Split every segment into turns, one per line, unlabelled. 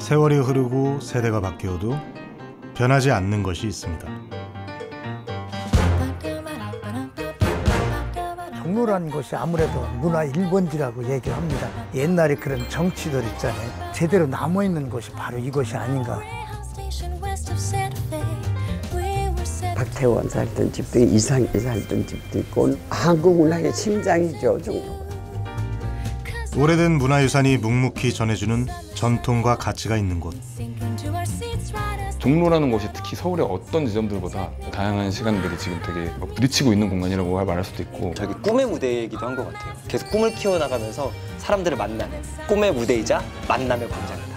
세월이 흐르고 세대가 바뀌어도 변하지 않는 것이 있습니다.
종로라는 것이 아무래도 문화 1번지라고 얘기를 합니다. 옛날에 그런 정치들 있잖아요. 제대로 남아있는 것이 바로 이것이 아닌가.
박태원 살던 집도 이상이 살던 집도 있고 한국 문화의 심장이죠, 종로.
오래된 문화유산이 묵묵히 전해주는 전통과 가치가 있는 곳.
종로라는 곳이 특히 서울의 어떤 지점들보다 다양한 시간들이 지금 되게 부딪히고 있는 공간이라고 말할 수도 있고,
저기 꿈의 무대이기도 한 것 같아요. 계속 꿈을 키워나가면서 사람들을 만나는 꿈의 무대이자 만남의 광장이다.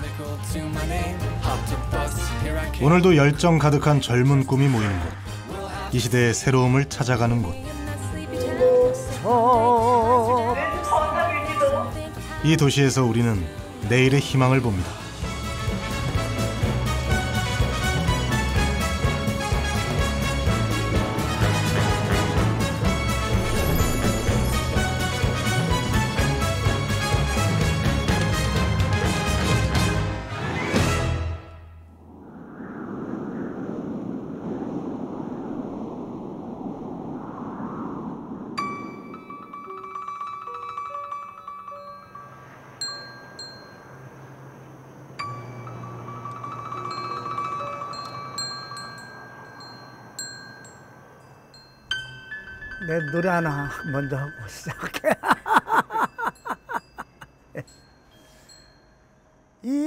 오늘도 열정 가득한 젊은 꿈이 모이는 곳. 이 시대의 새로움을 찾아가는 곳. 이 도시에서 우리는 내일의 희망을 봅니다.
내 노래 하나 먼저 하고 시작할게. 이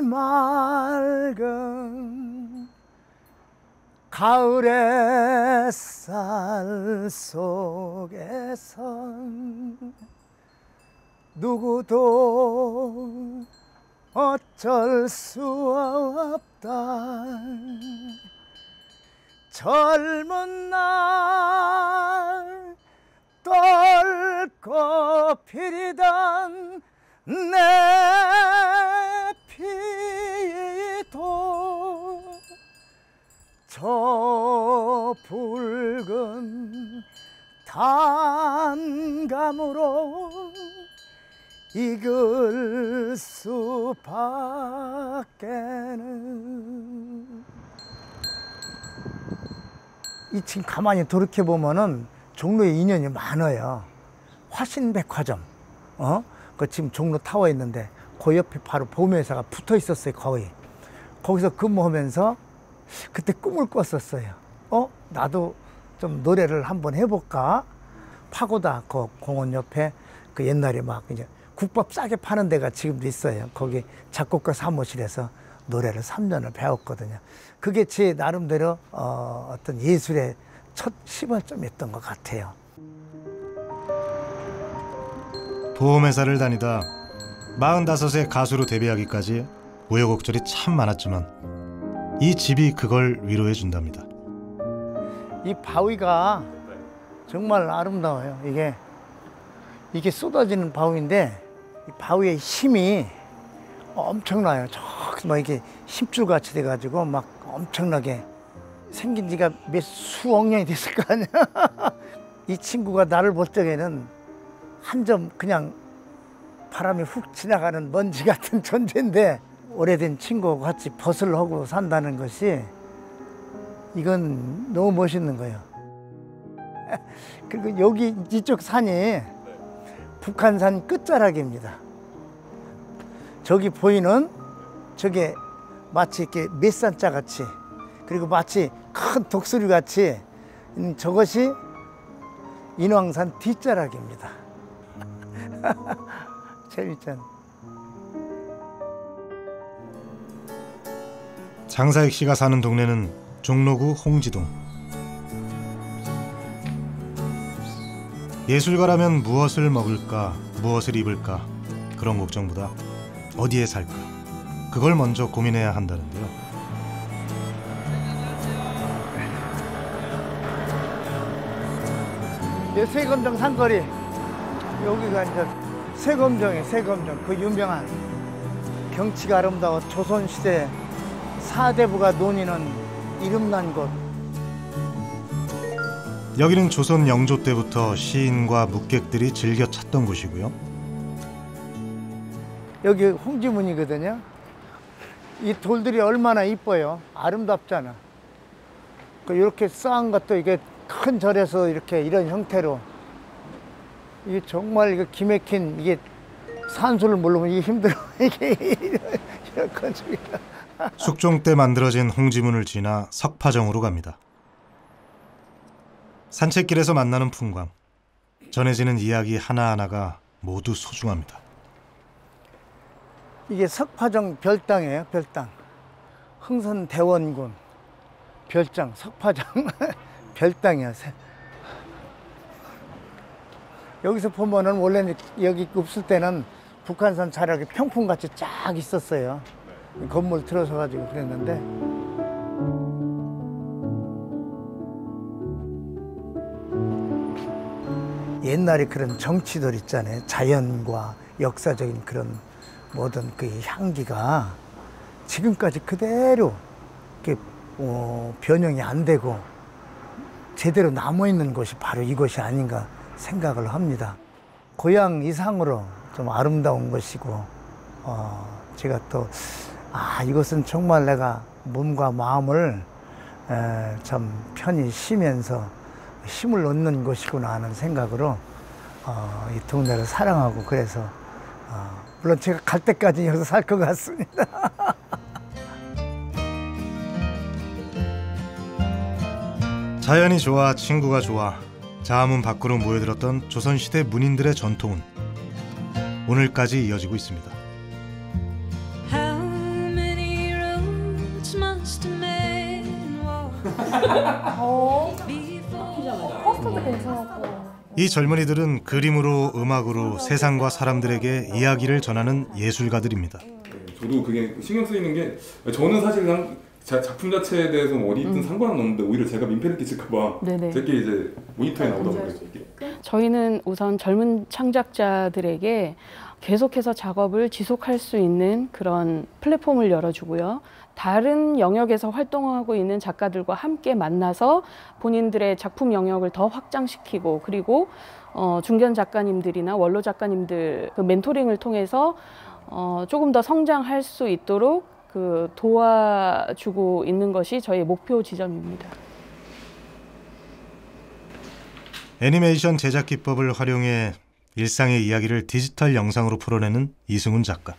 맑은 가을의 햇살 속에선 누구도 어쩔 수 없다. 젊은 날 떨고 피리던 내 피도 저 붉은 단감으로 익을 수밖에는. 이 지금 가만히 돌이켜보면은 종로에 인연이 많아요. 화신백화점, 그 지금 종로 타워 있는데 그 옆에 바로 보험회사가 붙어 있었어요, 거의. 거기서 근무하면서 그때 꿈을 꿨었어요. 나도 좀 노래를 한번 해볼까? 파고다 그 공원 옆에 그 옛날에 막 이제 국밥 싸게 파는 데가 지금도 있어요. 거기 작곡가 사무실에서 노래를 3년을 배웠거든요. 그게 제 나름대로 어떤 예술의 첫 시발점이었던 것 같아요.
보험회사를 다니다 45세 가수로 데뷔하기까지 우여곡절이 참 많았지만 이 집이 그걸 위로해 준답니다.
이 바위가 정말 아름다워요. 이게 쏟아지는 바위인데 이 바위의 힘이 엄청나요. 저기 막 이게 힘줄같이 돼가지고 막 엄청나게 생긴 지가 몇 수억 년이 됐을 거 아니야. 이 친구가 나를 볼 적에는 한 점 그냥 바람이 훅 지나가는 먼지 같은 존재인데 오래된 친구하고 같이 벗을 하고 산다는 것이 이건 너무 멋있는 거예요. 그리고 여기 이쪽 산이 북한산 끝자락입니다. 저기 보이는 저게 마치 이렇게 몇 산자 같이, 그리고 마치 큰 독수리 같이 저것이 인왕산 뒷자락입니다. 재밌잖아.
장사익 씨가 사는 동네는 종로구 홍지동. 예술가라면 무엇을 먹을까, 무엇을 입을까, 그런 걱정보다 어디에 살까, 그걸 먼저 고민해야 한다는데요.
세검정 산거리, 여기가 이제 세검정이에요. 세검정, 그 유명한 경치가 아름다워 조선시대 사대부가 논의는 이름난 곳.
여기는 조선 영조 때부터 시인과 묵객들이 즐겨 찾던 곳이고요.
여기 홍지문이거든요. 이 돌들이 얼마나 이뻐요. 아름답잖아. 이렇게 쌓은 것도 이게 큰 절에서 이렇게 이런 형태로 이게 정말 이거 기맥힌 이게 산수를 모르면 이게 힘들어. 이게 이런 건축이다.
숙종 때 만들어진 홍지문을 지나 석파정으로 갑니다. 산책길에서 만나는 풍광, 전해지는 이야기 하나하나가 모두 소중합니다.
이게 석파정 별당이에요. 별당. 흥선대원군 별장 석파정 별당이야. 여기서 보면은 원래 여기 없을 때는 북한산 자락이 평풍같이 쫙 있었어요. 건물 들어서 가지고 그랬는데 옛날에 그런 정치들 있잖아요. 자연과 역사적인 그런 모든 그 향기가 지금까지 그대로 이렇게 변형이 안 되고 제대로 남아있는 곳이 바로 이곳이 아닌가 생각을 합니다. 고향 이상으로 좀 아름다운 곳이고 제가 또 이것은 정말 내가 몸과 마음을 참 편히 쉬면서 힘을 얻는 곳이구나 하는 생각으로 이 동네를 사랑하고 그래서 물론 제가 갈 때까지 여기서 살 것 같습니다.
자연이 좋아 친구가 좋아 자아문 밖으로 모여들었던 조선시대 문인들의 전통은 오늘까지 이어지고 있습니다.
퍼스트도 괜찮았고.
이 젊은이들은 그림으로 음악으로 세상과 사람들에게 이야기를 전하는 예술가들입니다.
저도 그게 신경 쓰이는 게 저는 사실 그냥 작품 자체에 대해서 어디 있든 상관은 없는데 오히려 제가 민폐를 끼칠까봐 제게 이제 모니터에 나오더라고요.
저희는 우선 젊은 창작자들에게 계속해서 작업을 지속할 수 있는 그런 플랫폼을 열어주고요. 다른 영역에서 활동하고 있는 작가들과 함께 만나서 본인들의 작품 영역을 더 확장시키고 그리고 중견 작가님들이나 원로 작가님들 그 멘토링을 통해서 조금 더 성장할 수 있도록 도와주고 있는 것이 저희 목표 지점입니다.
애니메이션 제작 기법을 활용해 일상의 이야기를 디지털 영상으로 풀어내는 이승훈 작가.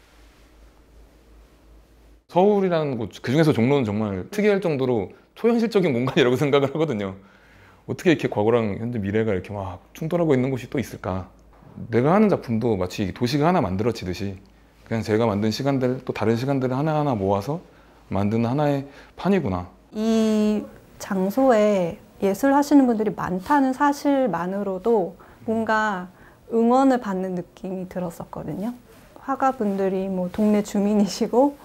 서울이라는 곳, 그중에서 종로는 정말 특이할 정도로 초현실적인 공간이라고 생각을 하거든요. 어떻게 이렇게 과거랑 현재 미래가 이렇게 막 충돌하고 있는 곳이 또 있을까? 내가 하는 작품도 마치 도시가 하나 만들어지듯이 그냥 제가 만든 시간들 또 다른 시간들을 하나하나 모아서 만드는 하나의 판이구나.
이 장소에 예술 하시는 분들이 많다는 사실만으로도 뭔가 응원을 받는 느낌이 들었었거든요. 화가분들이 뭐 동네 주민이시고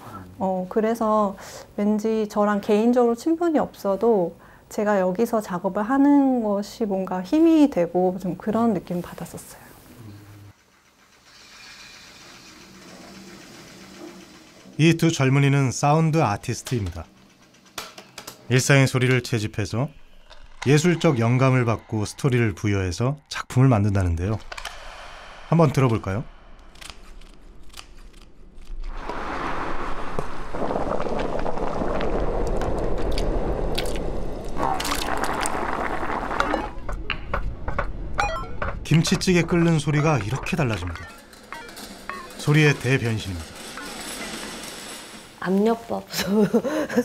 그래서 왠지 저랑 개인적으로 친분이 없어도 제가 여기서 작업을 하는 것이 뭔가 힘이 되고 좀 그런 느낌 받았었어요.
이 두 젊은이는 사운드 아티스트입니다. 일상의 소리를 채집해서 예술적 영감을 받고 스토리를 부여해서 작품을 만든다는데요. 한번 들어볼까요? 김치찌개 끓는 소리가 이렇게 달라집니다. 소리의 대변신입니다.
압력밥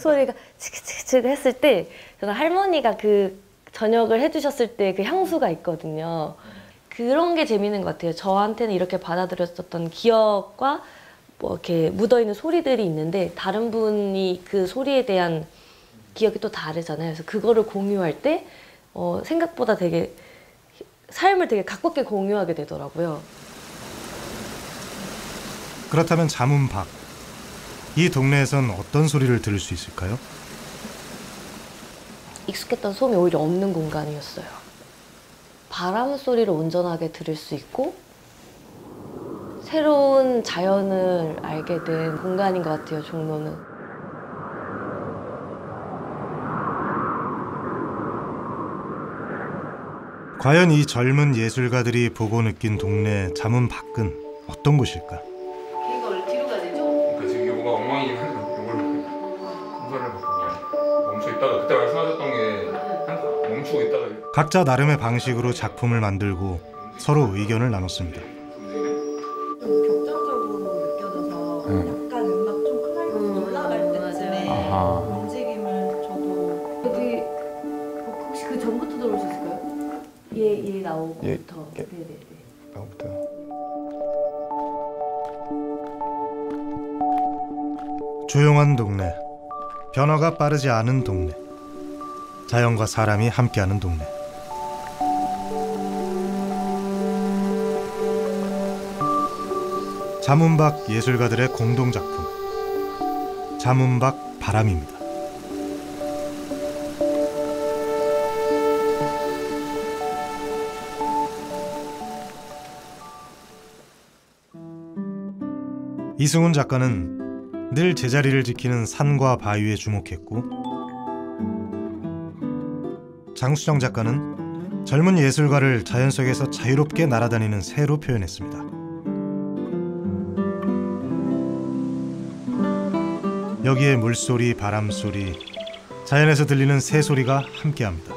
소리가 치크치크 했을 때 저는 할머니가 그 저녁을 해주셨을 때 그 향수가 있거든요. 그런 게 재밌는 것 같아요. 저한테는 이렇게 받아들였었던 기억과 뭐 이렇게 묻어있는 소리들이 있는데 다른 분이 그 소리에 대한 기억이 또 다르잖아요. 그래서 그거를 공유할 때 생각보다 되게 삶을 되게 가깝게 공유하게 되더라고요.
그렇다면 자문 밖, 이 동네에선 어떤 소리를 들을 수 있을까요?
익숙했던 소음이 오히려 없는 공간이었어요. 바람 소리를 온전하게 들을 수 있고 새로운 자연을 알게 된 공간인 것 같아요, 종로는.
과연 이 젊은 예술가들이 보고 느낀 동네 자문 밖은 어떤 곳일까?
걔가 원래
각자 나름의 방식으로 작품을 만들고 서로 의견을 나눴습니다.
격정적으로 느껴져서 약간 음악 좀 클라이막스 올라갈 때쯤에 움직임을 저도
여기 혹시 그 전부터 들어오셨을까요? 얘 나오고부터. 네네네.
나부터요.
조용한 동네, 변화가 빠르지 않은 동네, 자연과 사람이 함께하는 동네. 자문박 예술가들의 공동작품, 자문박 바람입니다. 이승훈 작가는 늘 제자리를 지키는 산과 바위에 주목했고, 장수정 작가는 젊은 예술가를 자연 속에서 자유롭게 날아다니는 새로 표현했습니다. 여기에 물소리, 바람소리, 자연에서 들리는 새소리가 함께합니다.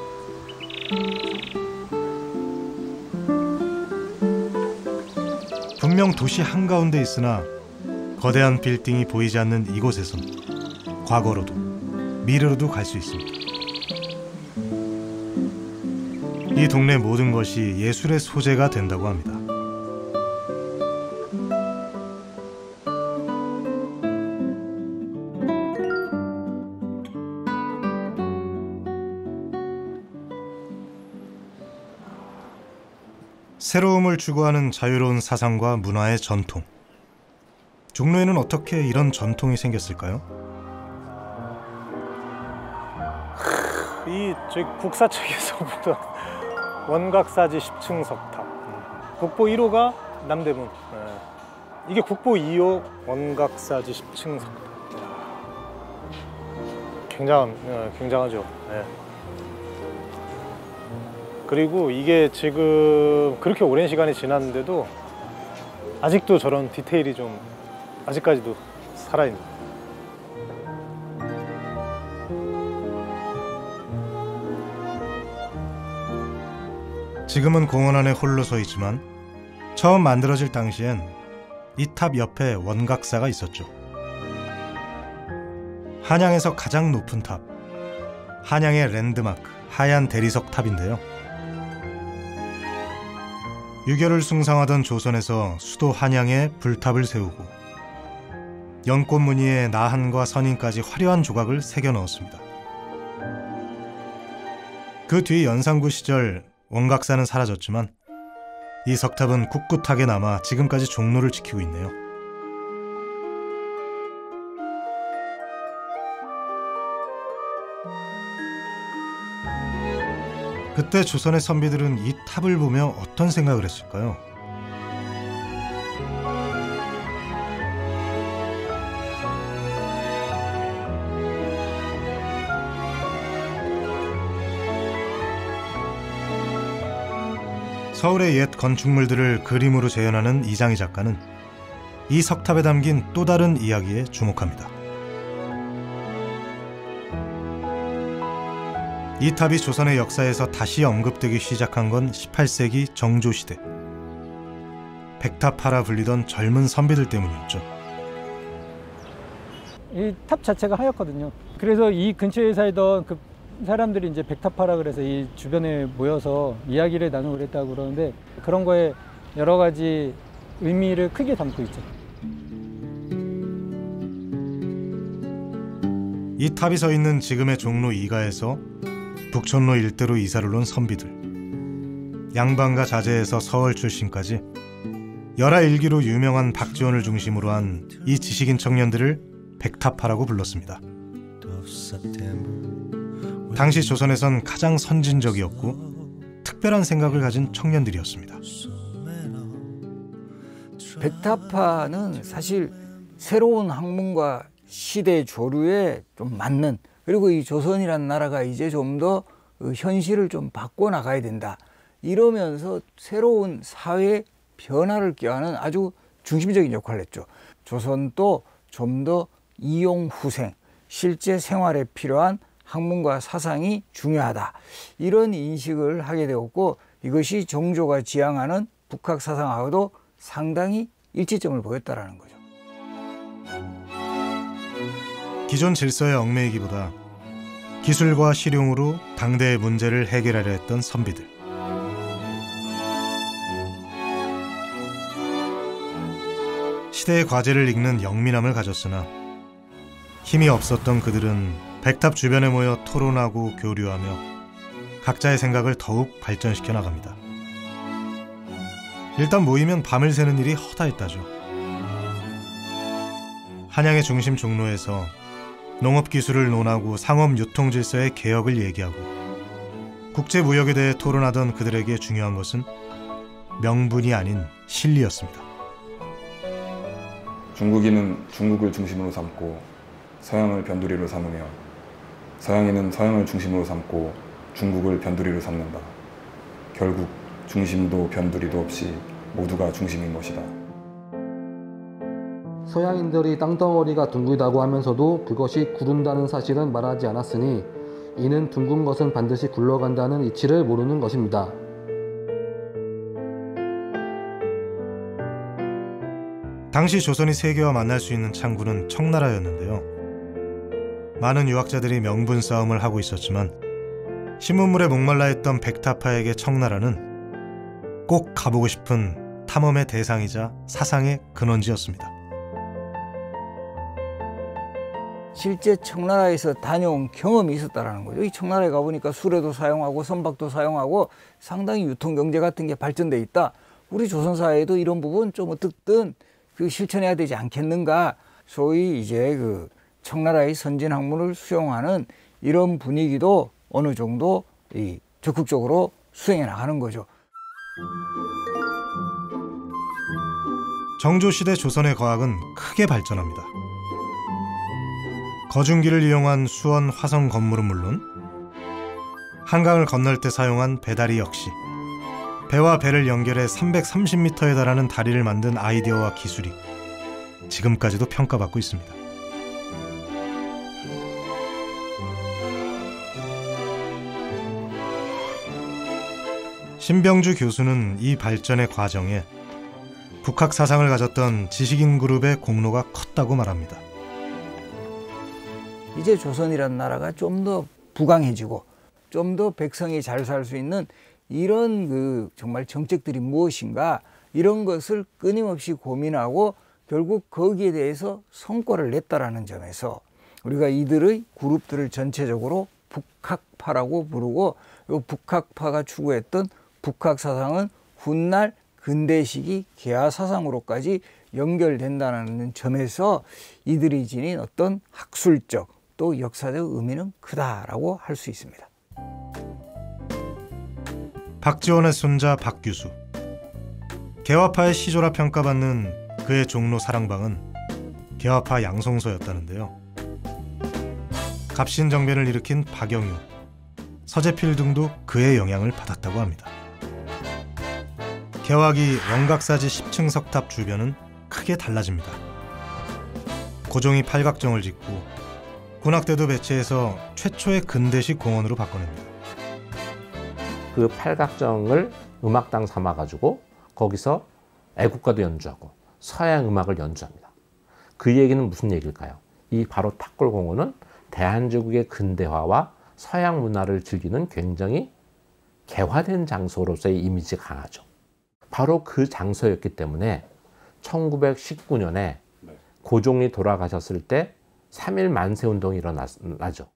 분명 도시 한가운데 있으나 거대한 빌딩이 보이지 않는 이곳에선 과거로도 미래로도 갈 수 있습니다. 이 동네 모든 것이 예술의 소재가 된다고 합니다. 새로움을 추구하는 자유로운 사상과 문화의 전통. 종로에는 어떻게 이런 전통이 생겼을까요?
저희 국사책에서 보던 원각사지 10층 석탑. 국보 1호가 남대문. 이게 국보 2호 원각사지 10층 석탑. 굉장하죠. 그리고 이게 지금 그렇게 오랜 시간이 지났는데도 아직도 저런 디테일이 좀 아직까지도 살아있는.
지금은 공원 안에 홀로 서 있지만 처음 만들어질 당시엔 이 탑 옆에 원각사가 있었죠. 한양에서 가장 높은 탑, 한양의 랜드마크 하얀 대리석 탑인데요. 유교를 숭상하던 조선에서 수도 한양에 불탑을 세우고 연꽃 무늬에 나한과 선인까지 화려한 조각을 새겨 넣었습니다. 그 뒤 연산구 시절 원각사는 사라졌지만 이 석탑은 꿋꿋하게 남아 지금까지 종로를 지키고 있네요. 그때 조선의 선비들은 이 탑을 보며 어떤 생각을 했을까요? 서울의 옛 건축물들을 그림으로 재현하는 이장희 작가는 이 석탑에 담긴 또 다른 이야기에 주목합니다. 이 탑이 조선의 역사에서 다시 언급되기 시작한 건 18세기 정조시대. 백탑하라 불리던 젊은 선비들 때문이었죠.
이 탑 자체가 하얗거든요. 그래서 이 근처에 살던 그 사람들이 이제 백탑하라 그래서 이 주변에 모여서 이야기를 나누고 그랬다고 그러는데 그런 거에 여러 가지 의미를 크게 담고 있죠.
이 탑이 서 있는 지금의 종로 2가에서 북촌로 일대로 이사를 온 선비들, 양반과 자제에서 서울 출신까지 열하일기로 유명한 박지원을 중심으로 한 이 지식인 청년들을 백탑하라고 불렀습니다. 당시 조선에선 가장 선진적이었고 특별한 생각을 가진 청년들이었습니다.
백탑파는 사실 새로운 학문과 시대 조류에 좀 맞는, 그리고 이 조선이라는 나라가 이제 좀 더 현실을 좀 바꿔나가야 된다, 이러면서 새로운 사회 변화를 꾀하는 아주 중심적인 역할을 했죠. 조선도 좀 더 이용후생, 실제 생활에 필요한 학문과 사상이 중요하다. 이런 인식을 하게 되었고 이것이 정조가 지향하는 북학 사상하고도 상당히 일치점을 보였다라는 거죠.
기존 질서에 얽매이기보다 기술과 실용으로 당대의 문제를 해결하려 했던 선비들. 시대의 과제를 읽는 영민함을 가졌으나 힘이 없었던 그들은 백탑 주변에 모여 토론하고 교류하며 각자의 생각을 더욱 발전시켜 나갑니다. 일단 모이면 밤을 새는 일이 허다했다죠. 한양의 중심 종로에서 농업기술을 논하고 상업유통질서의 개혁을 얘기하고 국제무역에 대해 토론하던 그들에게 중요한 것은 명분이 아닌 실리였습니다.
중국인은 중국을 중심으로 삼고 서양을 변두리로 삼으며 서양인은 서양을 중심으로 삼고 중국을 변두리로 삼는다. 결국 중심도 변두리도 없이 모두가 중심인 것이다.
서양인들이 땅덩어리가 둥글다고 하면서도 그것이 구른다는 사실은 말하지 않았으니 이는 둥근 것은 반드시 굴러간다는 이치를 모르는 것입니다.
당시 조선이 세계와 만날 수 있는 창구는 청나라였는데요. 많은 유학자들이 명분 싸움을 하고 있었지만 신문물에 목말라 했던 백타파에게 청나라는 꼭 가보고 싶은 탐험의 대상이자 사상의 근원지였습니다.
실제 청나라에서 다녀온 경험이 있었다라는 거죠. 이 청나라에 가보니까 수레도 사용하고 선박도 사용하고 상당히 유통경제 같은 게 발전돼 있다. 우리 조선사회에도 이런 부분 좀 어떻든 그 실천해야 되지 않겠는가. 소위 이제 그 청나라의 선진 학문을 수용하는 이런 분위기도 어느 정도 적극적으로 수행해 나가는 거죠.
정조시대 조선의 과학은 크게 발전합니다. 거중기를 이용한 수원 화성 건물은 물론 한강을 건널 때 사용한 배다리 역시 배와 배를 연결해 330m에 달하는 다리를 만든 아이디어와 기술이 지금까지도 평가받고 있습니다. 신병주 교수는 이 발전의 과정에 북학 사상을 가졌던 지식인 그룹의 공로가 컸다고 말합니다.
이제 조선이라는 나라가 좀 더 부강해지고 좀 더 백성이 잘 살 수 있는 이런 그 정말 정책들이 무엇인가 이런 것을 끊임없이 고민하고 결국 거기에 대해서 성과를 냈다라는 점에서 우리가 이들의 그룹들을 전체적으로 북학파라고 부르고 이 북학파가 추구했던 북학 사상은 훗날 근대 시기 개화 사상으로까지 연결된다는 점에서 이들이 지닌 어떤 학술적 또 역사적 의미는 크다라고 할 수 있습니다.
박지원의 손자 박규수. 개화파의 시조라 평가받는 그의 종로 사랑방은 개화파 양송소였다는데요. 갑신정변을 일으킨 박영유, 서재필 등도 그의 영향을 받았다고 합니다. 개화기 원각사지 10층 석탑 주변은 크게 달라집니다. 고종이 팔각정을 짓고 군악대도 배치해서 최초의 근대식 공원으로 바꿔냅니다.
그 팔각정을 음악당 삼아가지고 거기서 애국가도 연주하고 서양 음악을 연주합니다. 그 얘기는 무슨 얘기일까요? 이 바로 탑골공원은 대한제국의 근대화와 서양 문화를 즐기는 굉장히 개화된 장소로서의 이미지가 강하죠. 바로 그 장소였기 때문에 1919년에 고종이 돌아가셨을 때 3.1 만세운동이 일어나죠.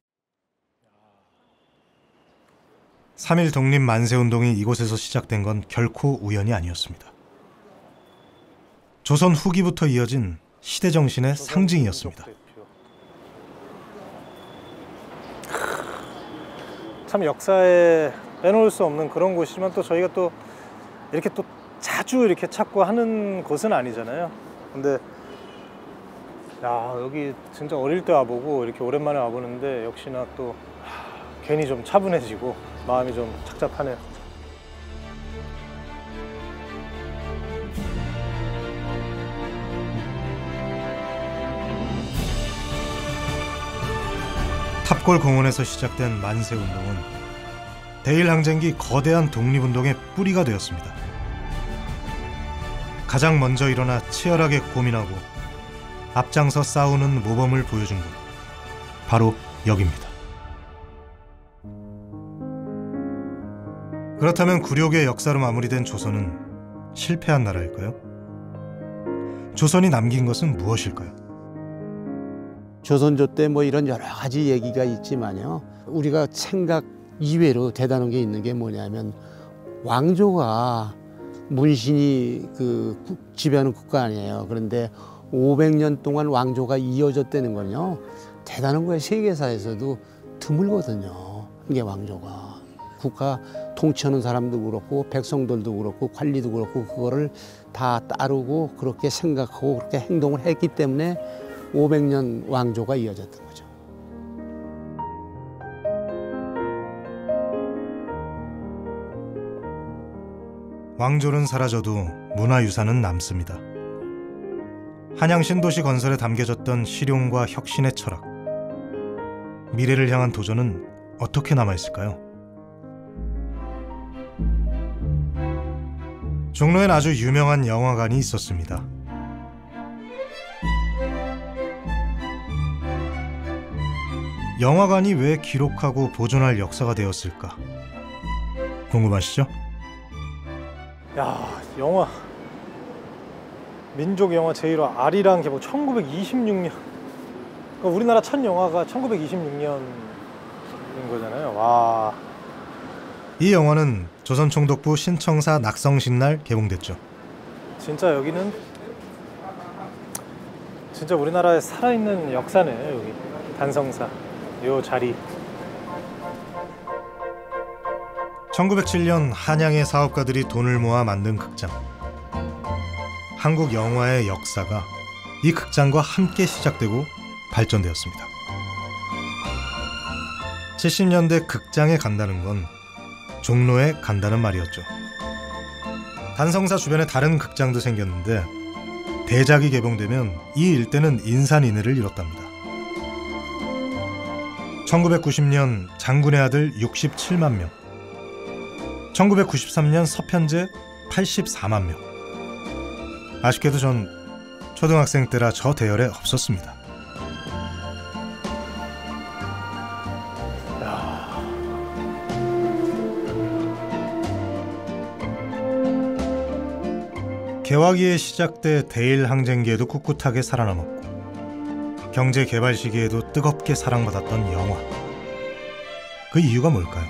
3.1 독립 만세운동이 이곳에서 시작된 건 결코 우연이 아니었습니다. 조선 후기부터 이어진 시대정신의 상징이었습니다.
참 역사에 빼놓을 수 없는 그런 곳이지만 또 저희가 또 이렇게 또 자주 이렇게 찾고 하는 곳은 아니잖아요. 근데 야, 여기 진짜 어릴 때 와보고 이렇게 오랜만에 와보는데 역시나 또 괜히 좀 차분해지고 마음이 좀 착잡하네요.
탑골 공원에서 시작된 만세운동은 대일항쟁기 거대한 독립운동의 뿌리가 되었습니다. 가장 먼저 일어나 치열하게 고민하고 앞장서 싸우는 모범을 보여준 곳, 바로 여기입니다. 그렇다면 굴욕의 역사로 마무리된 조선은 실패한 나라일까요? 조선이 남긴 것은 무엇일까요?
조선조 때 뭐 이런 여러 가지 얘기가 있지만요, 우리가 생각 이외로 대단한 게 있는 게 뭐냐면, 왕조가 문신이 지배하는 국가 아니에요. 그런데 500년 동안 왕조가 이어졌다는 건요, 대단한 거예요. 세계사에서도 드물거든요. 이게 왕조가 국가 통치하는 사람도 그렇고 백성들도 그렇고 관리도 그렇고 그거를 다 따르고 그렇게 생각하고 그렇게 행동을 했기 때문에 500년 왕조가 이어졌던 거죠.
왕조는 사라져도 문화유산은 남습니다. 한양 신도시 건설에 담겨졌던 실용과 혁신의 철학. 미래를 향한 도전은 어떻게 남아있을까요? 종로엔 아주 유명한 영화관이 있었습니다. 영화관이 왜 기록하고 보존할 역사가 되었을까? 궁금하시죠?
야, 영화 민족 영화 제1화 아리랑 개봉 1926년. 그러니까 우리나라 첫 영화가 1926년인 거잖아요. 와.
이 영화는 조선총독부 신청사 낙성신날 개봉됐죠.
진짜 여기는 진짜 우리나라에 살아있는 역사네요. 여기 단성사 요 자리.
1907년 한양의 사업가들이 돈을 모아 만든 극장. 한국 영화의 역사가 이 극장과 함께 시작되고 발전되었습니다. 70년대 극장에 간다는 건 종로에 간다는 말이었죠. 단성사 주변에 다른 극장도 생겼는데 대작이 개봉되면 이 일대는 인산인해를 이뤘답니다. 1990년 장군의 아들 67만 명, 1993년 서편제 84만 명. 아쉽게도 전 초등학생 때라 저 대열에 없었습니다. 개화기에 시작돼 대일항쟁기에도 꿋꿋하게 살아남았고 경제개발 시기에도 뜨겁게 사랑받았던 영화. 그 이유가 뭘까요?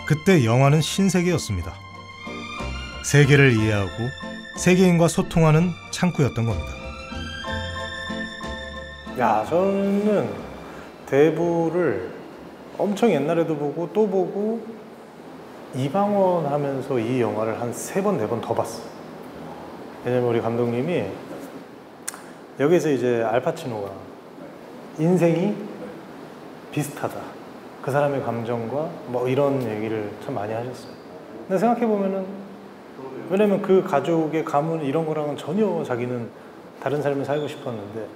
그때 영화는 신세계였습니다. 세계를 이해하고 세계인과 소통하는 창구였던 겁니다.
야, 저는 대부를 엄청 옛날에도 보고 또 보고 이방원 하면서 이 영화를 한 3번, 4번 더 봤어요. 왜냐면 우리 감독님이 여기서 이제 알파치노가 인생이 비슷하다, 그 사람의 감정과 뭐 이런 얘기를 참 많이 하셨어요. 근데 생각해보면은, 왜냐면 그 가족의 가문 이런 거랑은 전혀 자기는 다른 삶을 살고 싶었는데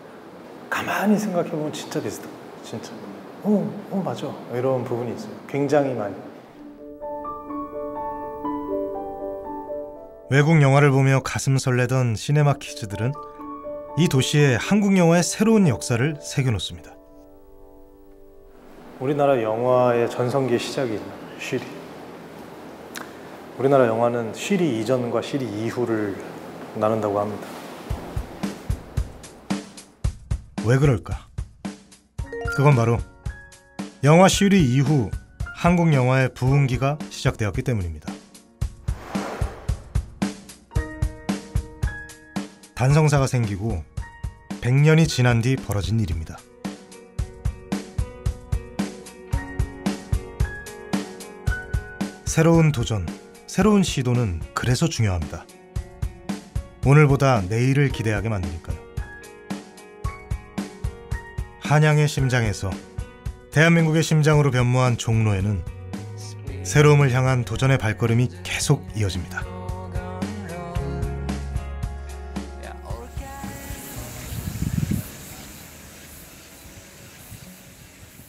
가만히 생각해보면 진짜 비슷하고 진짜 맞아 이런 부분이 있어요. 굉장히 많이.
외국 영화를 보며 가슴 설레던 시네마 키즈들은 이 도시에 한국 영화의 새로운 역사를 새겨놓습니다.
우리나라 영화의 전성기의 시작이죠. 쉬리. 우리나라 영화는 쉬리 이전과 쉬리 이후를 나눈다고 합니다.
왜 그럴까? 그건 바로 영화 쉬리 이후 한국 영화의 부흥기가 시작되었기 때문입니다. 단성사가 생기고 100년이 지난 뒤 벌어진 일입니다. 새로운 도전, 새로운 시도는 그래서 중요합니다. 오늘보다 내일을 기대하게 만드니까요. 한양의 심장에서 대한민국의 심장으로 변모한 종로에는 새로움을 향한 도전의 발걸음이 계속 이어집니다.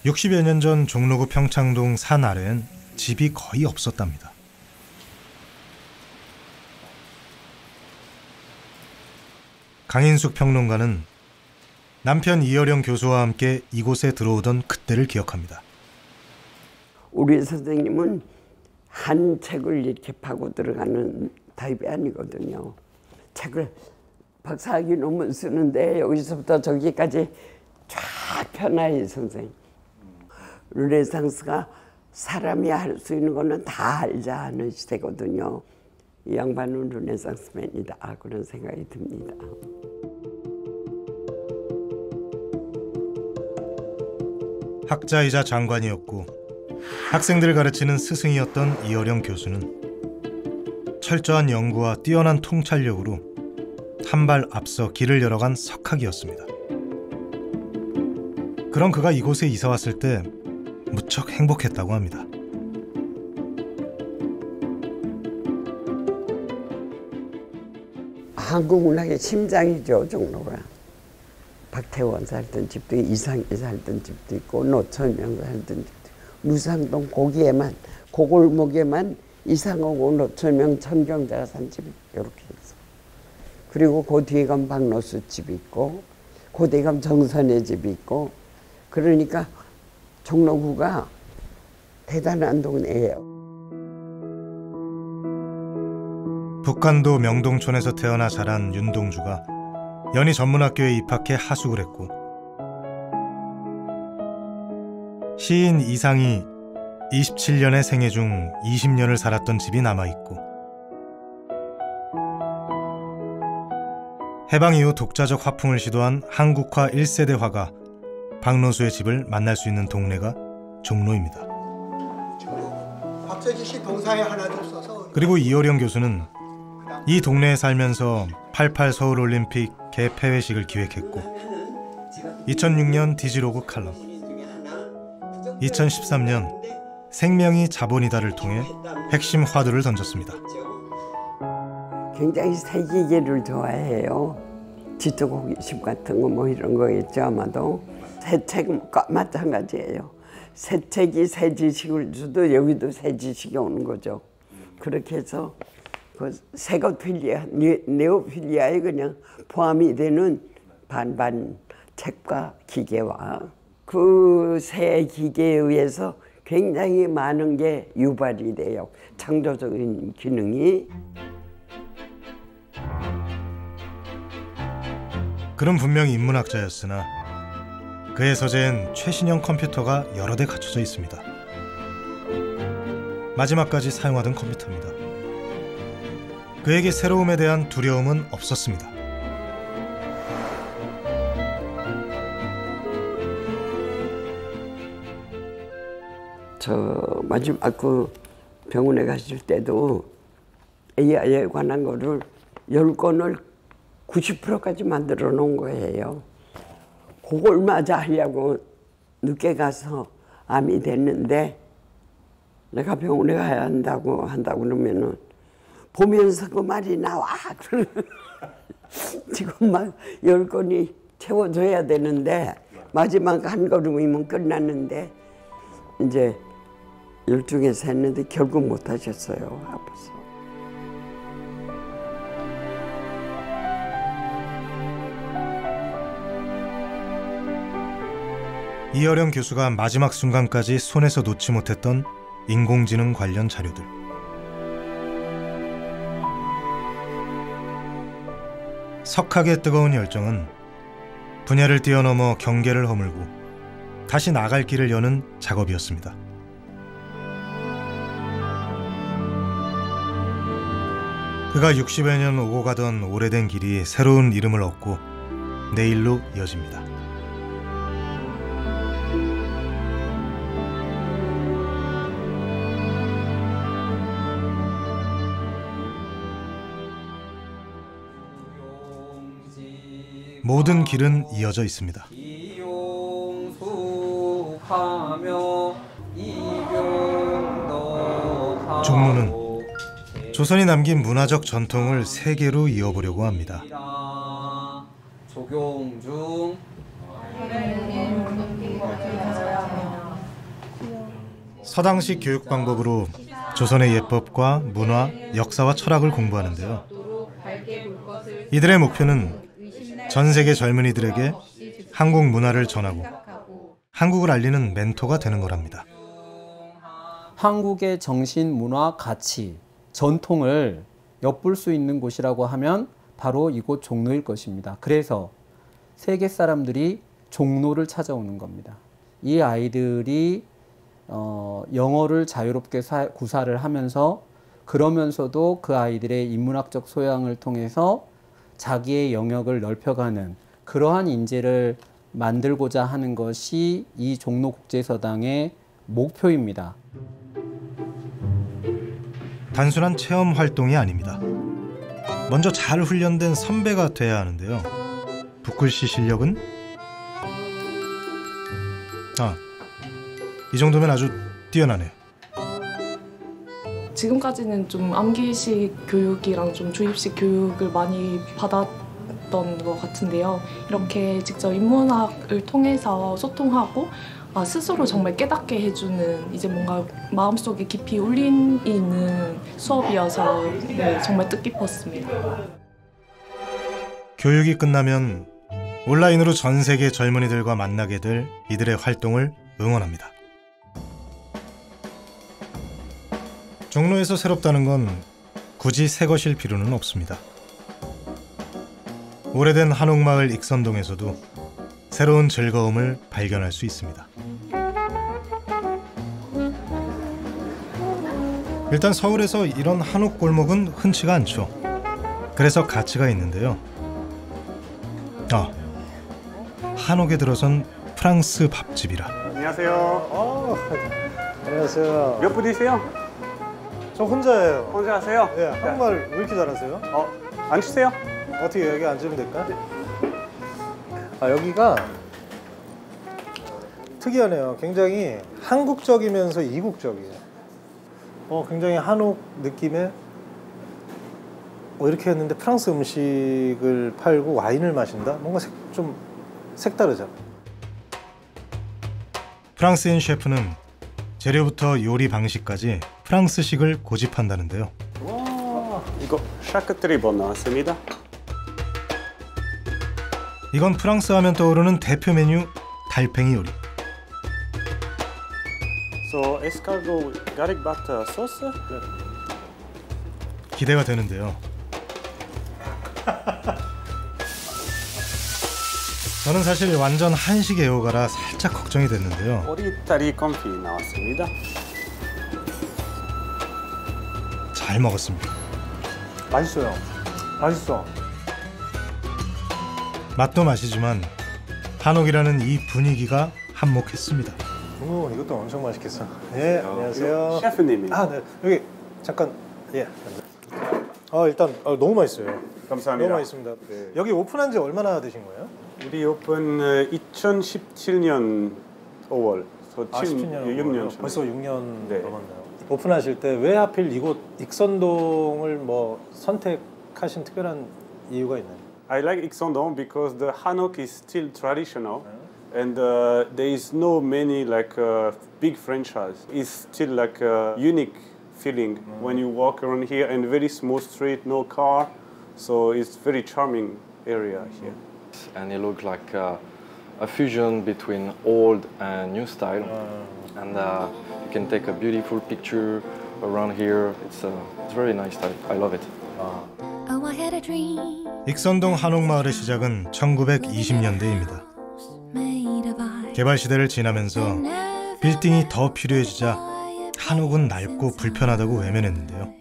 60여 년 전 종로구 평창동 산 아래엔 집이 거의 없었답니다. 강인숙 평론가는 남편 이어령 교수와 함께 이곳에 들어오던 그때를 기억합니다.
우리 선생님은 한 책을 이렇게 파고 들어가는 타입이 아니거든요. 책을 박사학위 논문 쓰는데 여기서부터 저기까지 쫙 펴놔요, 선생님. 르네상스가 사람이 할 수 있는 거는 다 알자 하는 시대거든요. 이 양반은 르네상스맨이다, 그런 생각이 듭니다.
학자이자 장관이었고 학생들을 가르치는 스승이었던 이어령 교수는 철저한 연구와 뛰어난 통찰력으로 한 발 앞서 길을 열어간 석학이었습니다. 그런 그가 이곳에 이사 왔을 때 무척 행복했다고 합니다.
한국 문학의 심장이죠, 종로가. 박태원 살던 집도 이상희 살던 집도 있고 노천명 살던 집도 있고 무상동 거기에만 고골목에만 이상하고 노천명 천경자가 산 집이 이렇게 있어. 그리고 그 뒤에 가면 박노수 집이 있고 그 뒤에 가면 정선의 집이 있고 그러니까 종로구가 대단한 동네예요.
북한도 명동촌에서 태어나 자란 윤동주가 연희 전문학교에 입학해 하숙을 했고 시인 이상이 27년의 생애 중 20년을 살았던 집이 남아있고 해방 이후 독자적 화풍을 시도한 한국화 1세대 화가 박노수의 집을 만날 수 있는 동네가 종로입니다.
박서지 씨 동사에 하나도 없어서.
그리고 이어령 교수는 이 동네에 살면서 88 서울올림픽 개폐회식을 기획했고 2006년 디지로그 칼럼, 2013년 생명이 자본이다를 통해 핵심 화두를 던졌습니다.
굉장히 새기기를 좋아해요. 지적 호기심 같은 거 뭐 이런 거겠죠 아마도. 새 책과 마찬가지예요. 새 책이 새 지식을 주도 여기도 새 지식이 오는 거죠. 그렇게 해서 그 세거필리아, 네오필리아에 그냥 포함이 되는 반반 책과 기계와 그 새 기계에 의해서 굉장히 많은 게 유발이 돼요. 창조적인 기능이.
그는 분명히 인문학자였으나 그의 서재엔 최신형 컴퓨터가 여러 대 갖춰져 있습니다. 마지막까지 사용하던 컴퓨터입니다. 그에게 새로움에 대한 두려움은 없었습니다.
저 마지막 그 병원에 가실 때도 AI에 관한 거를 10권을 90%까지 만들어 놓은 거예요. 그걸 맞아 하려고 늦게 가서 암이 됐는데 내가 병원에 가야 한다고 그러면은 보면서 그 말이 나와. 지금 막 10권이 채워줘야 되는데 마지막 한 걸음이면 끝났는데 이제 12개서 했는데 결국 못 하셨어요. 아파서.
이어령 교수가 마지막 순간까지 손에서 놓지 못했던 인공지능 관련 자료들. 석학의 뜨거운 열정은 분야를 뛰어넘어 경계를 허물고 다시 나갈 길을 여는 작업이었습니다. 그가 60여 년 오고 가던 오래된 길이 새로운 이름을 얻고 내일로 이어집니다. 모든 길은 이어져 있습니다. 종로는 조선이 남긴 문화적 전통을 세계로 이어보려고 합니다.
조경중
서당식 교육 방법으로 조선의 예법과 문화, 역사와 철학을 공부하는데요. 이들의 목표는 전 세계 젊은이들에게 한국 문화를 전하고 한국을 알리는 멘토가 되는 거랍니다.
한국의 정신, 문화, 가치, 전통을 엿볼 수 있는 곳이라고 하면 바로 이곳 종로일 것입니다. 그래서 세계 사람들이 종로를 찾아오는 겁니다. 이 아이들이 영어를 자유롭게 구사를 하면서 그러면서도 그 아이들의 인문학적 소양을 통해서 자기의 영역을 넓혀가는 그러한 인재를 만들고자 하는 것이 이 종로국제서당의 목표입니다.
단순한 체험 활동이 아닙니다. 먼저 잘 훈련된 선배가 돼야 하는데요. 붓글씨 실력은? 이 정도면 아주 뛰어나네요.
지금까지는 좀 암기식 교육이랑 좀 주입식 교육을 많이 받았던 것 같은데요. 이렇게 직접 인문학을 통해서 소통하고 스스로 정말 깨닫게 해주는 이제 뭔가 마음속에 깊이 울림이 있는 수업이어서 정말 뜻깊었습니다.
교육이 끝나면 온라인으로 전 세계 젊은이들과 만나게 될 이들의 활동을 응원합니다. 종로에서 새롭다는 건 굳이 새 것일 필요는 없습니다. 오래된 한옥마을 익선동에서도 새로운 즐거움을 발견할 수 있습니다. 일단 서울에서 이런 한옥 골목은 흔치가 않죠. 그래서 가치가 있는데요. 한옥에 들어선 프랑스 밥집이라.
안녕하세요. 안녕하세요.
몇 분이세요?
저 혼자예요.
혼자 하세요?
네. 한국말 왜 이렇게 잘하세요?
앉으세요.
어떻게 여기 앉으면 될까? 여기가 특이하네요. 굉장히 한국적이면서 이국적이에요. 굉장히 한옥 느낌의 이렇게 했는데 프랑스 음식을 팔고 와인을 마신다? 뭔가 좀 색다르죠.
프랑스인 셰프는 재료부터 요리 방식까지 프랑스식을 고집한다는데요.
와, 이거 샤크트리본 나왔습니다.
이건 프랑스 하면 떠오르는 대표 메뉴 달팽이 요리.
So, escargot garlic butter sauce?
기대가 되는데요. 저는 사실 완전 한식 애호가라 살짝 걱정이 됐는데요.
오리다리 컴피 나왔습니다.
잘 먹었습니다.
맛있어요. 맛있어.
맛도 맛이지만 한옥이라는 이 분위기가 한몫했습니다.
이것도 엄청 맛있겠어. 예, 안녕하세요.
셰프님입니다.
네. 여기 잠깐. 예. 일단 너무 맛있어요.
감사합니다.
너무 맛있습니다. 네. 여기 오픈한 지 얼마나 되신 거예요?
우리 오픈 2017년 5월.
17년
6년 전에.
벌써 6년 넘었나요? 오픈하실 때 왜 하필 이곳 익선동을 선택하신 특별한 이유가 있나요?
I like 익선동 because the hanok is still traditional. And there is no many big franchise. It's still like a unique feeling when you walk around here, and very small street, no car, so it's very charming area here.
And it looks like a fusion between old and new style, and you can take a beautiful picture around here. It's very nice style. I love it.
익선동 한옥마을의 시작은 1920년대입니다. 개발 시대를 지나면서 빌딩이 더 필요해지자 한옥은 낡고 불편하다고 외면했는데요.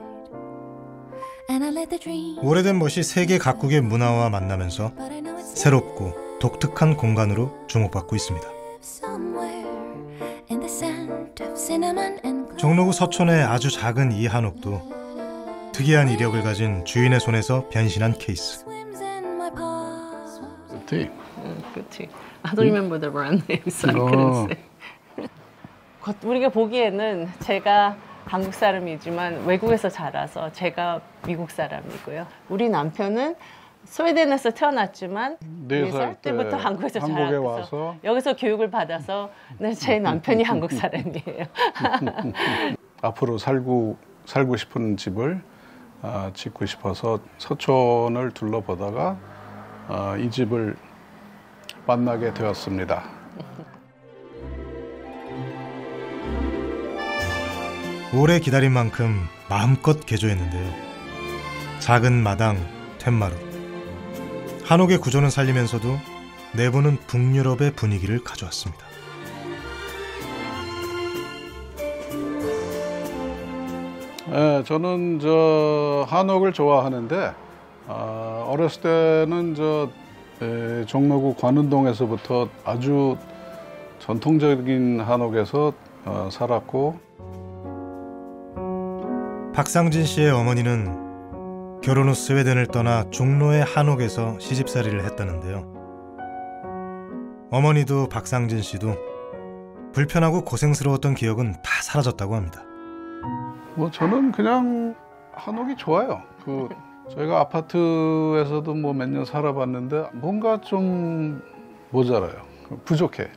오래된 멋이 세계 각국의 문화와 만나면서 새롭고 독특한 공간으로 주목받고 있습니다. 종로구 서촌의 아주 작은 이 한옥도 특이한 이력을 가진 주인의 손에서 변신한 케이스.
Good tea. I don't remember the brand name, so I couldn't say. 우리가 보기에는 제가 한국 사람이지만 외국에서 자라서 제가 미국 사람이고요. 우리 남편은 스웨덴에서 태어났지만
4살
때부터 한국에서
한국에
자라서
와서
여기서 교육을 받아서 제 남편이 한국 사람이에요.
앞으로 살고 싶은 집을 짓고 싶어서 서촌을 둘러보다가 이 집을 만나게 되었습니다.
오래 기다린 만큼 마음껏 개조했는데요. 작은 마당, 툇마루. 한옥의 구조는 살리면서도 내부는 북유럽의 분위기를 가져왔습니다.
네, 저는 한옥을 좋아하는데 어렸을 때는 종로구 관운동에서부터 아주 전통적인 한옥에서 살았고,
박상진 씨의 어머니는 결혼 후 스웨덴을 떠나 종로의 한옥에서 시집살이를 했다는데요. 어머니도 박상진 씨도 불편하고 고생스러웠던 기억은 다 사라졌다고 합니다.
저는 그냥 한옥이 좋아요. 저희가 아파트에서도 몇 년 살아봤는데 뭔가 좀 모자라요. 부족해.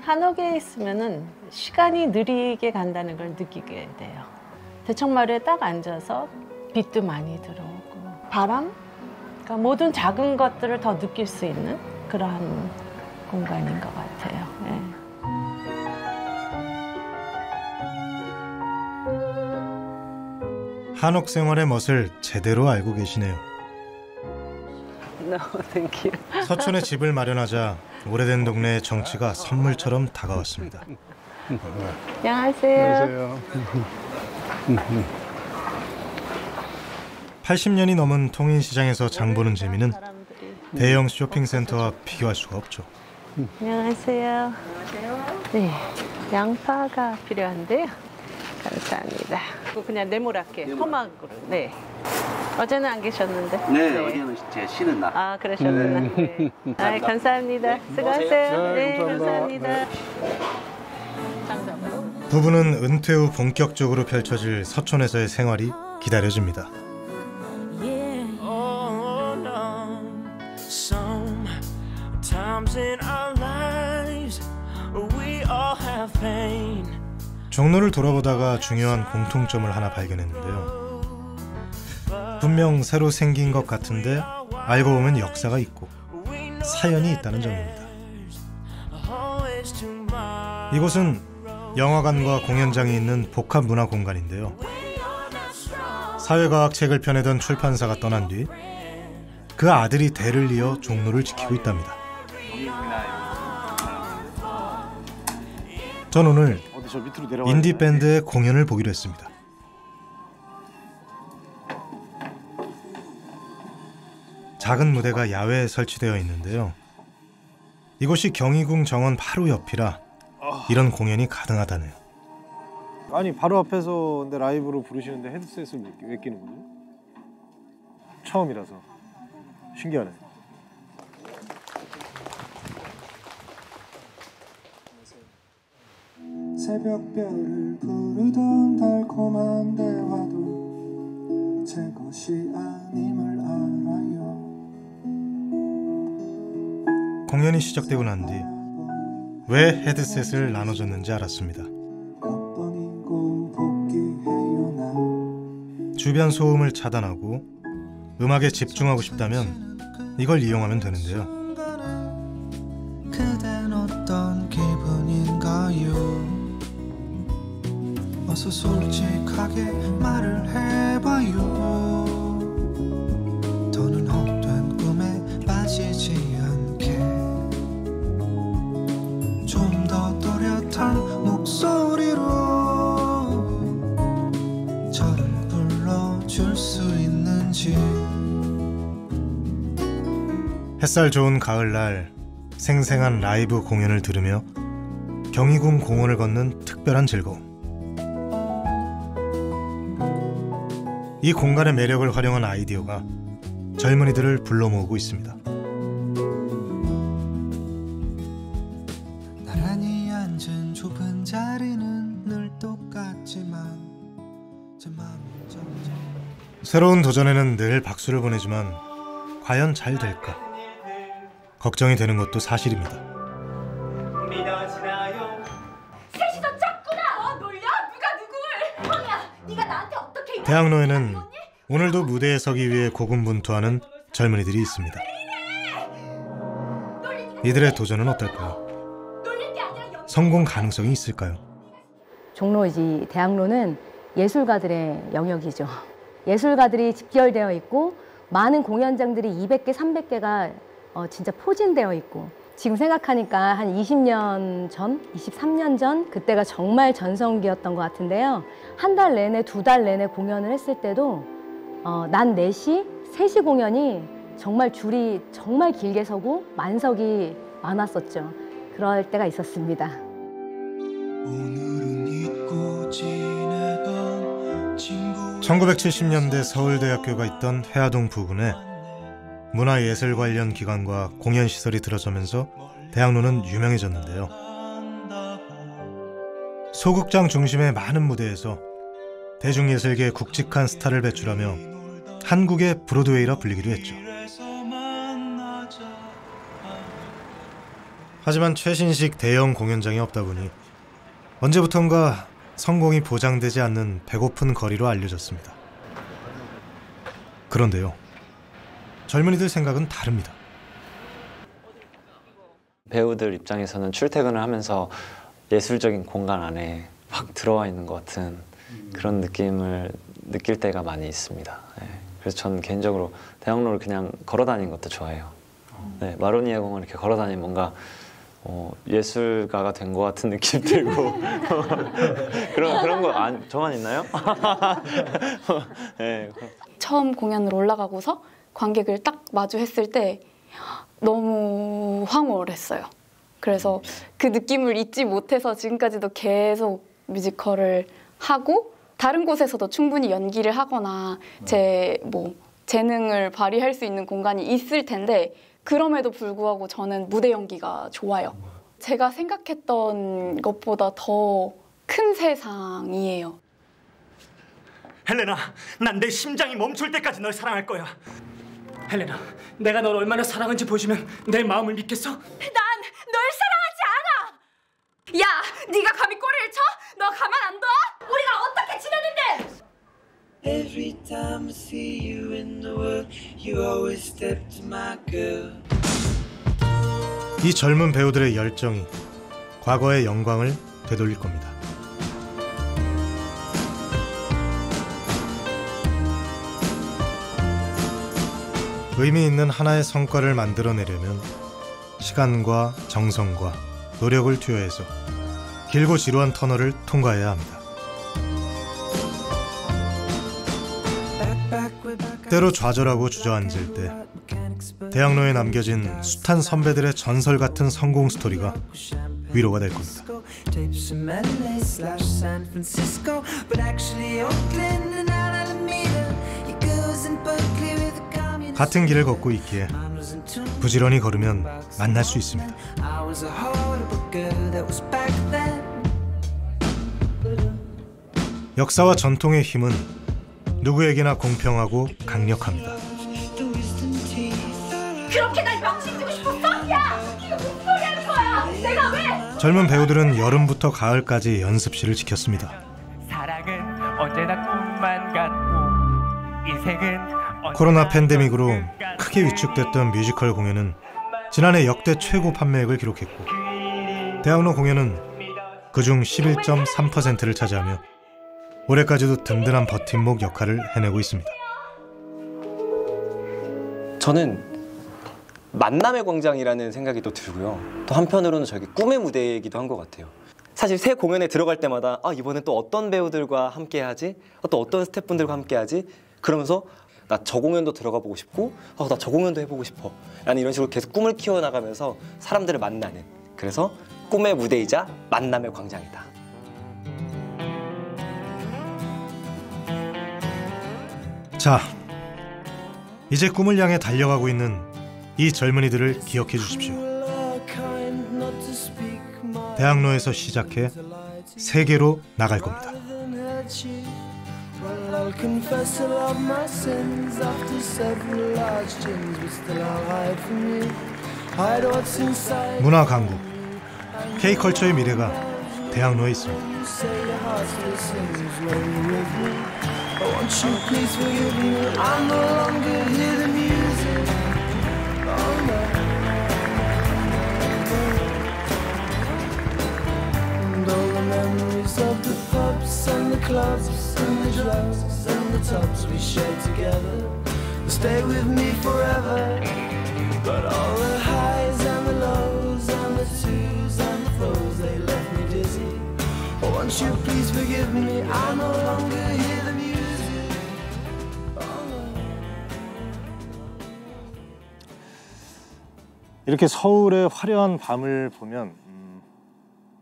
한옥에 있으면은 시간이 느리게 간다는 걸 느끼게 돼요. 대청마루에 딱 앉아서 빛도 많이 들어오고 바람? 그러니까 모든 작은 것들을 더 느낄 수 있는 그러한 공간인 것 같아요. 네.
한옥 생활의 멋을 제대로 알고 계시네요.
No, thank you.
서촌에 집을 마련하자 오래된 동네의 정취가 선물처럼 다가왔습니다.
안녕하세요.
80년이 넘은 통인시장에서 장 보는 재미는 대형 쇼핑센터와 비교할 수가 없죠.
안녕하세요. 네, 양파가 필요한데요. 감사합니다. 그냥 네모랗게 토막으로. 네. 어제는 안 계셨는데.
네, 어제는 제 쉬는 날.
그러셨구나. 네. 감사합니다. 수고하세요. 네, 감사합니다.
부부는 은퇴 후 본격적으로 펼쳐질 서촌에서의 생활이 기다려집니다. 종로를 돌아보다가 중요한 공통점을 하나 발견했는데요. 분명 새로 생긴 것 같은데 알고 보면 역사가 있고 사연이 있다는 점입니다. 이곳은 영화관과 공연장이 있는 복합 문화 공간인데요. 사회과학 책을 펴내던 출판사가 떠난 뒤 그 아들이 대를 이어 종로를 지키고 있답니다. 전 오늘 인디밴드의 공연을 보기로 했습니다. 작은 무대가 야외에 설치되어 있는데요. 이곳이 경희궁 정원 바로 옆이라 이런 공연이 가능하다네요.
아니 바로 앞에서 근데 라이브로 부르시는데 헤드셋을 왜 끼는 거죠? 처음이라서 신기하네.
새벽별을 부르던 달콤한 대화도 제 것이 아님을 알아요.
공연이 시작되고 난 뒤 왜 헤드셋을 나눠줬는지 알았습니다. 주변 소음을 차단하고 음악에 집중하고 싶다면 이걸 이용하면 되는데요.
그댄 어떤 기분인가요? 어서 솔직하게 말을 해봐요. 더는 헛된 꿈에 빠지지 않게 좀 더 또렷한 목소리로 저를 불러줄 수 있는지.
햇살 좋은 가을날 생생한 라이브 공연을 들으며 경희궁 공원을 걷는 특별한 즐거움. 이 공간의 매력을 활용한 아이디어가 젊은이들을 불러 모으고 있습니다.
나란히 앉은 좁은 자리는 늘 똑같지만 제 마음은 점점
새로운 도전에는 늘 박수를 보내지만 과연 잘 될까? 걱정이 되는 것도 사실입니다.
셋이 더 짰구나. 놀려? 누가 누굴? 형이야, 네가 나한테 어떻게
대학로에는 오늘도 무대에 서기 위해 고군분투하는 젊은이들이 있습니다. 이들의 도전은 어떨까요? 성공 가능성이 있을까요?
종로이지 대학로는 예술가들의 영역이죠. 예술가들이 집결되어 있고 많은 공연장들이 200개, 300개가 진짜 포진되어 있고 지금 생각하니까 한 20년 전, 23년 전 그때가 정말 전성기였던 것 같은데요. 한 달 내내, 2달 내내 공연을 했을 때도 낮 4시, 3시 공연이 정말 줄이 정말 길게 서고 만석이 많았었죠. 그럴 때가 있었습니다.
1970년대 서울대학교가 있던 회화동 부근에 문화예술 관련 기관과 공연시설이 들어서면서 대학로는 유명해졌는데요. 소극장 중심의 많은 무대에서 대중예술계의 굵직한 스타를 배출하며 한국의 브로드웨이라 불리기도 했죠. 하지만 최신식 대형 공연장이 없다 보니 언제부턴가 성공이 보장되지 않는 배고픈 거리로 알려졌습니다. 그런데요, 젊은이들 생각은 다릅니다.
배우들 입장에서는 출퇴근을 하면서 예술적인 공간 안에 확 들어와 있는 것 같은 그런 느낌을 느낄 때가 많이 있습니다. 네. 그래서 저는 개인적으로 대학로를 그냥 걸어 다니는 것도 좋아해요. 네, 마로니에 공원 이렇게 걸어 다니면 뭔가 예술가가 된 것 같은 느낌 들고 그런 거 저만 있나요? 네.
처음 공연을 올라가고서 관객을 딱 마주했을 때 너무 황홀했어요. 그래서 그 느낌을 잊지 못해서 지금까지도 계속 뮤지컬을 하고 다른 곳에서도 충분히 연기를 하거나 제 재능을 발휘할 수 있는 공간이 있을 텐데 그럼에도 불구하고 저는 무대 연기가 좋아요. 제가 생각했던 것보다 더 큰 세상이에요.
헬레나, 난 내 심장이 멈출 때까지 널 사랑할 거야. 헬레나, 내가 널 얼마나 사랑한지 보여주면 내 마음을 믿겠어?
난 널 사랑하지 않아. 야, 네가 감히 꼬리를 쳐? 너 가만 안 둬? 우리가 어떻게 지내는데?
Every time I see you in the world, you always step to my girl.
이 젊은 배우들의 열정이 과거의 영광을 되돌릴 겁니다. 의미 있는 하나의 성과를 만들어내려면 시간과 정성과 노력을 투여해서 길고 지루한 터널을 통과해야 합니다. 때로 좌절하고 주저앉을 때 대학로에 남겨진 숱한 선배들의 전설 같은 성공 스토리가 위로가 될 겁니다. 같은 길을 걷고 있기에 부지런히 걸으면 만날 수 있습니다. 역사와 전통의 힘은 누구에게나 공평하고 강력합니다.
그렇게 날 명칭주고 싶었어? 야, 이거 무슨 소리 하는 거야? 내가 왜?
젊은 배우들은 여름부터 가을까지 연습실을 지켰습니다.
사랑은 언제나 꿈만 같고 인생은
코로나 팬데믹으로 크게 위축됐던 뮤지컬 공연은 지난해 역대 최고 판매액을 기록했고 대학로 공연은 그중 11.3%를 차지하며 올해까지도 든든한 버팀목 역할을 해내고 있습니다.
저는 만남의 광장이라는 생각이 또 들고요. 또 한편으로는 저에게 꿈의 무대이기도 한 것 같아요. 사실 새 공연에 들어갈 때마다 이번엔 또 어떤 배우들과 함께 하지? 또 어떤 스태프분들과 함께 하지? 그러면서 나 저 공연도 들어가 보고 싶고 나 저 공연도 해보고 싶어 라는 이런 식으로 계속 꿈을 키워나가면서 사람들을 만나는, 그래서 꿈의 무대이자 만남의 광장이다.
자, 이제 꿈을 향해 달려가고 있는 이 젊은이들을 기억해 주십시오. 대학로에서 시작해 세계로 나갈 겁니다.
Well, I'll confess all of my sins after several large gins, but still I'll hide from you. Hide what's inside.
문화 강국 K컬처의 미래가 대학로에 있습니다.
You say your heart still sings when you're with me. Oh, won't you please forgive me? I no longer hear the music. Oh no. And all the memories of the pubs and the clubs and the drugs and the tubs we shared together will stay with me forever. But all the highs and the lows and the twos and the fro's, they left me dizzy. Oh, won't you please forgive me? I no longer hear the music. Oh, no.
이렇게 서울의 화려한 밤을 보면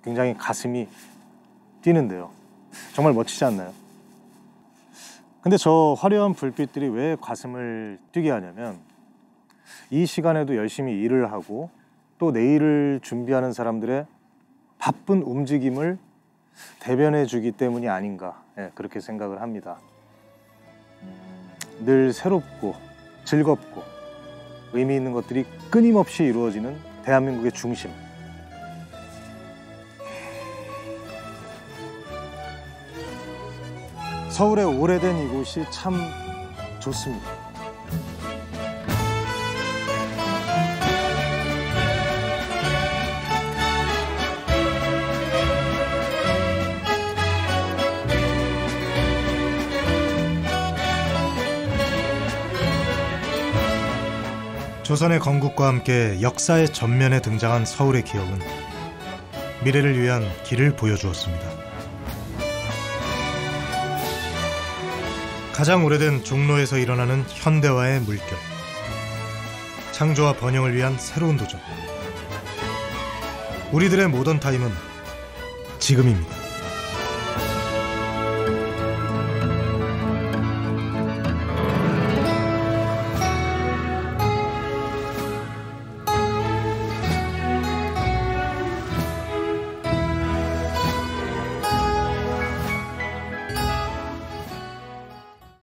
굉장히 가슴이 뛰는데요. 정말 멋지지 않나요? 근데 저 화려한 불빛들이 왜 가슴을 뛰게 하냐면 이 시간에도 열심히 일을 하고 또 내일을 준비하는 사람들의 바쁜 움직임을 대변해 주기 때문이 아닌가, 그렇게 생각을 합니다. 늘 새롭고 즐겁고 의미 있는 것들이 끊임없이 이루어지는 대한민국의 중심. 서울의 오래된 이곳이 참 좋습니다.
조선의 건국과 함께 역사의 전면에 등장한 서울의 기억은 미래를 위한 길을 보여주었습니다. 가장 오래된 종로에서 일어나는 현대화의 물결, 창조와 번영을 위한 새로운 도전. 우리들의 모던 타임은 지금입니다.